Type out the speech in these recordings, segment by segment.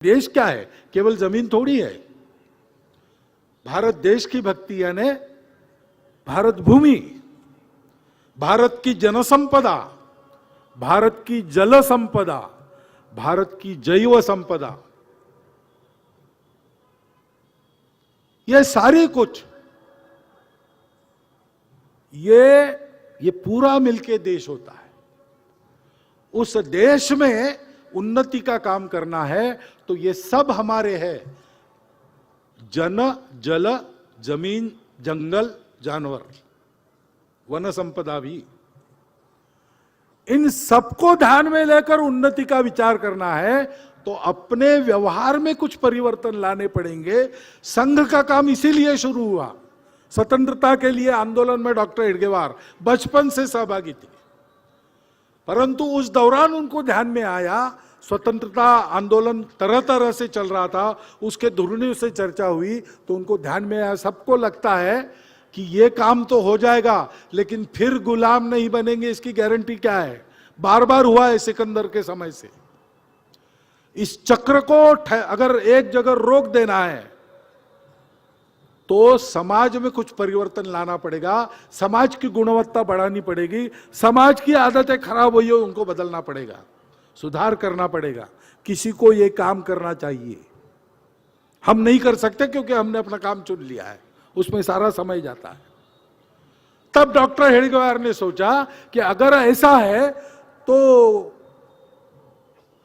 देश क्या है? केवल जमीन थोड़ी है। भारत देश की भक्ति यानी भारत भूमि, भारत की जनसंपदा, भारत की जल संपदा, भारत की जैव संपदा, ये सारी कुछ ये पूरा मिलके देश होता है। उस देश में उन्नति का काम करना है तो ये सब हमारे हैं। जन, जल, जमीन, जंगल, जानवर, वन संपदा भी, इन सबको ध्यान में लेकर उन्नति का विचार करना है तो अपने व्यवहार में कुछ परिवर्तन लाने पड़ेंगे। संघ का काम इसीलिए शुरू हुआ। स्वतंत्रता के लिए आंदोलन में डॉक्टर हेडगेवार बचपन से सहभागी थे, परंतु उस दौरान उनको ध्यान में आया स्वतंत्रता आंदोलन तरह तरह से चल रहा था, उसके धुरनियों से चर्चा हुई तो उनको ध्यान में आया। सबको लगता है कि ये काम तो हो जाएगा लेकिन फिर गुलाम नहीं बनेंगे, इसकी गारंटी क्या है? बार बार हुआ है सिकंदर के समय से। इस चक्र को अगर एक जगह रोक देना है तो समाज में कुछ परिवर्तन लाना पड़ेगा, समाज की गुणवत्ता बढ़ानी पड़ेगी, समाज की आदतें खराब हुई हो उनको बदलना पड़ेगा, सुधार करना पड़ेगा। किसी को यह काम करना चाहिए। हम नहीं कर सकते क्योंकि हमने अपना काम चुन लिया है, उसमें सारा समय जाता है। तब डॉक्टर हेडगेवार ने सोचा कि अगर ऐसा है तो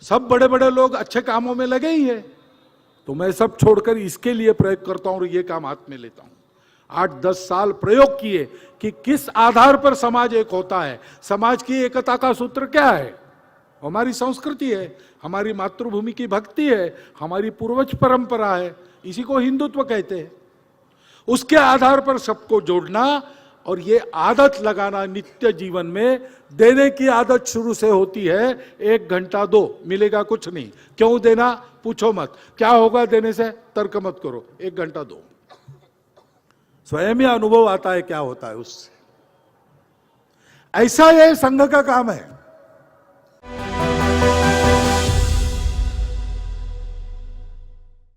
सब बड़े बड़े लोग अच्छे कामों में लगे ही हैं, तो मैं सब छोड़कर इसके लिए प्रयोग करता हूं और ये काम हाथ में लेता हूं। 8-10 साल प्रयोग किए कि किस आधार पर समाज एक होता है। समाज की एकता का सूत्र क्या है? हमारी संस्कृति है, हमारी मातृभूमि की भक्ति है, हमारी पूर्वज परंपरा है, इसी को हिंदुत्व कहते हैं। उसके आधार पर सबको जोड़ना और ये आदत लगाना नित्य जीवन में। देने की आदत शुरू से होती है। 1 घंटा दो, मिलेगा कुछ नहीं। क्यों देना? पूछो मत। क्या होगा देने से? तर्क मत करो। 1 घंटा दो, स्वयं ही अनुभव आता है क्या होता है उससे। ऐसा ये संघ का काम है।